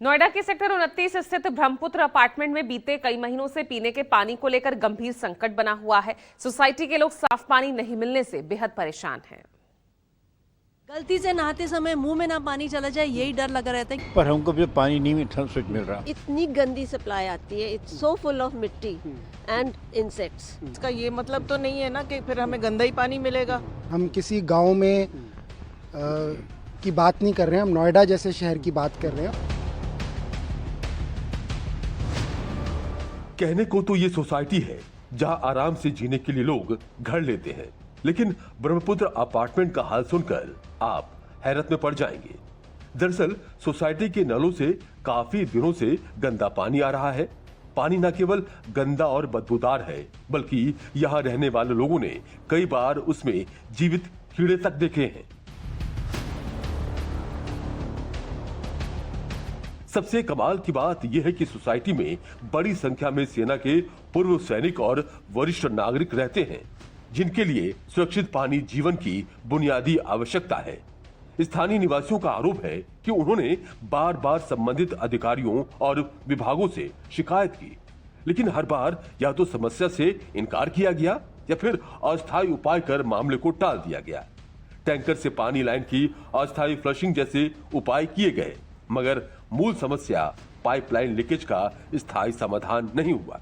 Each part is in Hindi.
नोएडा के सेक्टर 29 स्थित ब्रह्मपुत्र अपार्टमेंट में बीते कई महीनों से पीने के पानी को लेकर गंभीर संकट बना हुआ है। सोसाइटी के लोग साफ पानी नहीं मिलने से बेहद परेशान हैं। गलती से नहाते समय मुंह में ना पानी चला जाए, यही डर लगा रहता है। पर हमको भी पानी नहीं मिल रहा। इतनी गंदी सप्लाई आती है, it's so full of mitti and insects. इसका ये मतलब तो नहीं है ना कि फिर हमें गंदा ही पानी मिलेगा। हम किसी गांव में की बात नहीं कर रहे हैं, हम नोएडा जैसे शहर की बात कर रहे हैं। कहने को तो ये सोसाइटी है जहां आराम से जीने के लिए लोग घर लेते हैं, लेकिन ब्रह्मपुत्र अपार्टमेंट का हाल सुनकर आप हैरत में पड़ जाएंगे। दरअसल सोसाइटी के नलों से काफी दिनों से गंदा पानी आ रहा है। पानी न केवल गंदा और बदबूदार है, बल्कि यहाँ रहने वाले लोगों ने कई बार उसमें जीवित कीड़े तक देखे हैं। सबसे कमाल की बात यह है कि सोसाइटी में बड़ी संख्या में सेना के पूर्व सैनिक और वरिष्ठ नागरिक रहते हैं, जिनके लिए सुरक्षित पानी जीवन की बुनियादी आवश्यकता है। स्थानीय निवासियों का आरोप है कि उन्होंने बार बार संबंधित अधिकारियों और विभागों से शिकायत की, लेकिन हर बार या तो समस्या से इनकार किया गया या फिर अस्थायी उपाय कर मामले को टाल दिया गया। टैंकर से पानी लाइन की अस्थायी फ्लशिंग जैसे उपाय किए गए, मगर मूल समस्या पाइपलाइन लीकेज का स्थायी समाधान नहीं हुआ।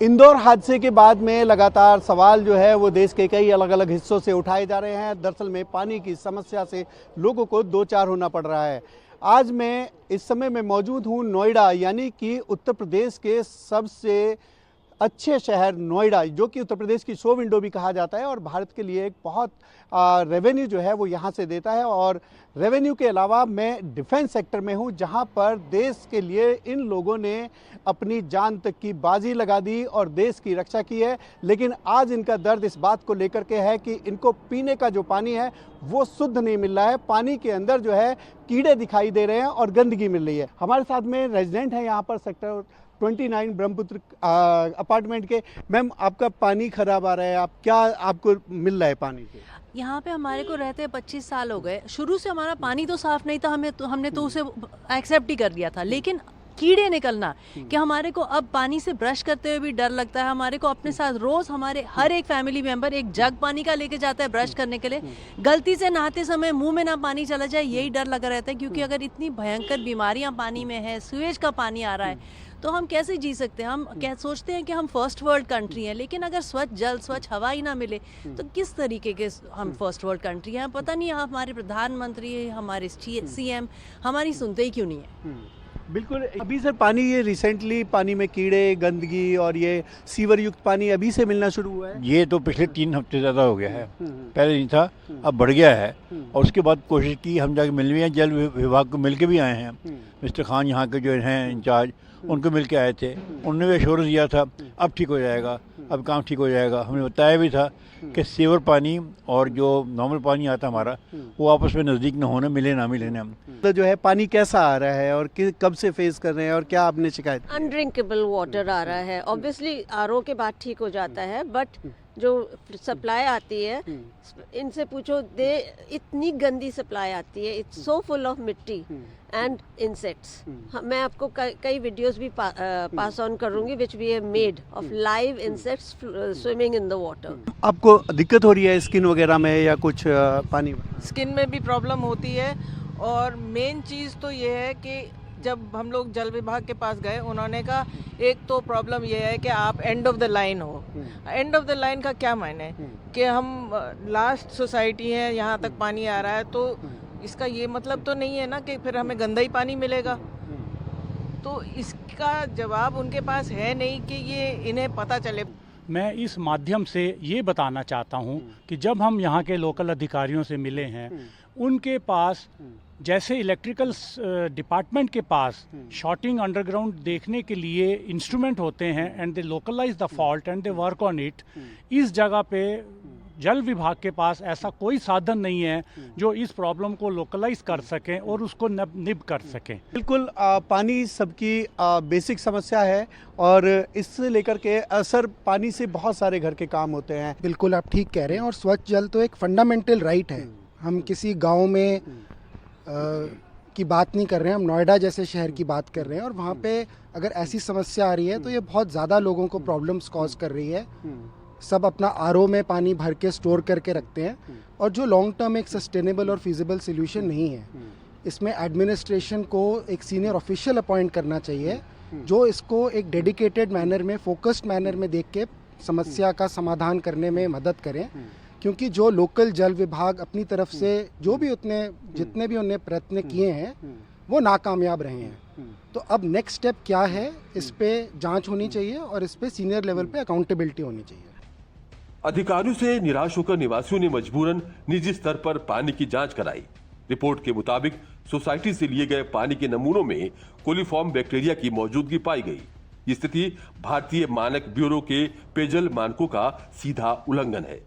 इंदौर हादसे के बाद में लगातार सवाल जो है वो देश के कई अलग अलग हिस्सों से उठाए जा रहे हैं। दरअसल में पानी की समस्या से लोगों को दो चार होना पड़ रहा है। आज मैं इस समय में मौजूद हूँ नोएडा, यानी कि उत्तर प्रदेश के सबसे अच्छे शहर नोएडा, जो कि उत्तर प्रदेश की शो विंडो भी कहा जाता है और भारत के लिए एक बहुत रेवेन्यू जो है वो यहाँ से देता है। और रेवेन्यू के अलावा मैं डिफेंस सेक्टर में हूँ, जहाँ पर देश के लिए इन लोगों ने अपनी जान तक की बाजी लगा दी और देश की रक्षा की है। लेकिन आज इनका दर्द इस बात को लेकर के है कि इनको पीने का जो पानी है वो शुद्ध नहीं मिल रहा है। पानी के अंदर जो है कीड़े दिखाई दे रहे हैं और गंदगी मिल रही है। हमारे साथ में रेजिडेंट हैं यहाँ पर सेक्टर 29 ब्रह्मपुत्र अपार्टमेंट के। मैम, आपका पानी खराब आ रहा है, आप क्या आपको मिल रहा है पानी के? यहाँ पे हमारे को रहते 25 साल हो गए। शुरू से हमारा पानी तो साफ नहीं था, हमने तो उसे एक्सेप्ट ही कर लिया था। लेकिन कीड़े निकलना कि हमारे को अब पानी से ब्रश करते हुए भी डर लगता है। हमारे को अपने साथ रोज हमारे हर एक फैमिली मेंबर एक जग पानी का लेके जाता है ब्रश करने के लिए। गलती से नहाते समय मुंह में ना पानी चला जाए, यही डर लगा रहता है। क्योंकि अगर इतनी भयंकर बीमारियां पानी में है, सीवेज का पानी आ रहा है, तो हम कैसे जी सकते हैं? हम सोचते हैं कि हम फर्स्ट वर्ल्ड कंट्री हैं, लेकिन अगर स्वच्छ जल स्वच्छ हवा ही ना मिले तो किस तरीके के हम फर्स्ट वर्ल्ड कंट्री हैं? पता नहीं हमारे प्रधानमंत्री, हमारे सीएम हमारी सुनते ही क्यों नहीं है। बिल्कुल। अभी सर पानी ये रिसेंटली पानी में कीड़े, गंदगी और ये सीवर युक्त पानी अभी से मिलना शुरू हुआ है? ये तो पिछले 3 हफ्ते ज़्यादा हो गया है, पहले नहीं था, अब बढ़ गया है। और उसके बाद कोशिश की, हम जाके मिल भी हैं, जल विभाग को मिल के भी आए हैं। मिस्टर खान यहाँ के जो हैं इंचार्ज, उनको मिल के आए थे। उन्होंने भी एश्योरेंस दिया था अब ठीक हो जाएगा, अब काम ठीक हो जाएगा। हमने बताया भी था कि सीवर पानी और जो नॉर्मल पानी आता हमारा वो आपस में नज़दीक न होने, मिले ना मिले ना। तो जो है पानी कैसा आ रहा है और कब से फेस कर रहे हैं और क्या आपने शिकायत? अनड्रिंकेबल वाटर आ रहा है। ऑब्वियसली आरओ के बाद ठीक हो जाता है, बट जो सप्लाई आती है, इनसे पूछो, इतनी गंदी सप्लाई आती है, it's so full of mitti and insects. मैं आपको कई वीडियोस भी पास ऑन करूंगी which we have made of live insects swimming in the water. आपको दिक्कत हो रही है स्किन वगैरह में या कुछ पानी? स्किन में भी प्रॉब्लम होती है, और मेन चीज़ तो ये है कि जब हम लोग जल विभाग के पास गए, उन्होंने कहा एक तो प्रॉब्लम ये है कि आप एंड ऑफ द लाइन हो। एंड ऑफ द लाइन का क्या मायने कि हम लास्ट सोसाइटी हैं, यहाँ तक पानी आ रहा है, तो इसका ये मतलब तो नहीं है ना कि फिर हमें गंदा ही पानी मिलेगा। तो इसका जवाब उनके पास है नहीं कि ये इन्हें पता चले। मैं इस माध्यम से ये बताना चाहता हूँ कि जब हम यहाँ के लोकल अधिकारियों से मिले हैं, उनके पास जैसे इलेक्ट्रिकल डिपार्टमेंट के पास शॉर्टिंग अंडरग्राउंड देखने के लिए इंस्ट्रूमेंट होते हैं and they localise the fault and they work on it, इस जगह पे जल विभाग के पास ऐसा कोई साधन नहीं है जो इस प्रॉब्लम को लोकलाइज कर सकें और उसको निब कर सकें। बिल्कुल, पानी सबकी बेसिक समस्या है और इससे लेकर के असर पानी से बहुत सारे घर के काम होते हैं। बिल्कुल, आप ठीक कह रहे हैं। और स्वच्छ जल तो एक फंडामेंटल राइट है। हम किसी गांव में की बात नहीं कर रहे हैं, हम नोएडा जैसे शहर की बात कर रहे हैं। और वहाँ पे अगर ऐसी समस्या आ रही है तो ये बहुत ज़्यादा लोगों को प्रॉब्लम्स कॉज कर रही है। सब अपना आरओ में पानी भर के स्टोर करके रखते हैं, और जो लॉन्ग टर्म एक सस्टेनेबल और फिजिबल सोल्यूशन नहीं है। इसमें एडमिनिस्ट्रेशन को एक सीनियर ऑफिशियल अपॉइंट करना चाहिए, जो इसको एक डेडिकेटेड मैनर में, फोकस्ड मैनर में देख के समस्या का समाधान करने में मदद करें। क्योंकि जो लोकल जल विभाग अपनी तरफ से जो भी जितने भी उन्हें प्रयत्न किए हैं वो नाकामयाब रहे हैं। तो अब नेक्स्ट स्टेप क्या है, इस पे जांच होनी चाहिए और इस पे सीनियर लेवल पे अकाउंटेबिलिटी होनी चाहिए। अधिकारियों से निराश होकर निवासियों ने मजबूरन निजी स्तर पर पानी की जांच कराई। रिपोर्ट के मुताबिक सोसाइटी से लिए गए पानी के नमूनों में कोलिफॉर्म बैक्टीरिया की मौजूदगी पाई गई। ये स्थिति भारतीय मानक ब्यूरो के पेयजल मानकों का सीधा उल्लंघन है।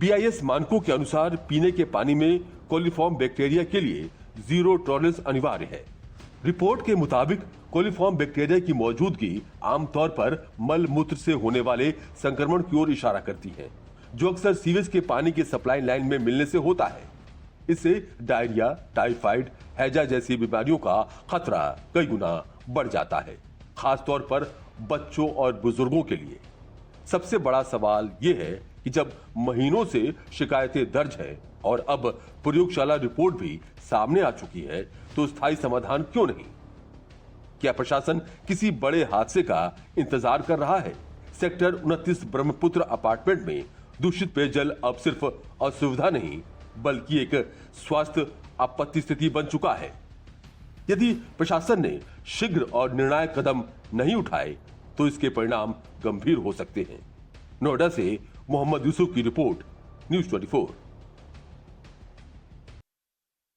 BIS मानकों के अनुसार पीने के पानी में कोलिफॉर्म बैक्टीरिया के लिए 0 टॉलरेंस अनिवार्य है। रिपोर्ट के मुताबिक कोलिफॉर्म बैक्टीरिया की मौजूदगी आमतौर पर मल मूत्र से होने वाले संक्रमण की ओर इशारा करती है, जो अक्सर सीवेज के पानी के सप्लाई लाइन में मिलने से होता है। इससे डायरिया, टाइफाइड, हैजा जैसी बीमारियों का खतरा कई गुना बढ़ जाता है, खासतौर पर बच्चों और बुजुर्गों के लिए। सबसे बड़ा सवाल यह है कि जब महीनों से शिकायतें दर्ज हैं और अब प्रयोगशाला रिपोर्ट भी सामने आ चुकी है, तो स्थायी समाधान क्यों नहीं? क्या प्रशासन किसी बड़े हादसे का इंतजार कर रहा है? सेक्टर 29 ब्रह्मपुत्र अपार्टमेंट में दूषित पेयजल अब सिर्फ असुविधा नहीं, बल्कि एक स्वास्थ्य आपत्ति स्थिति बन चुका है। यदि प्रशासन ने शीघ्र और निर्णायक कदम नहीं उठाए तो इसके परिणाम गंभीर हो सकते हैं। नोएडा से मोहम्मद यूसुफ की रिपोर्ट, न्यूज़ 24।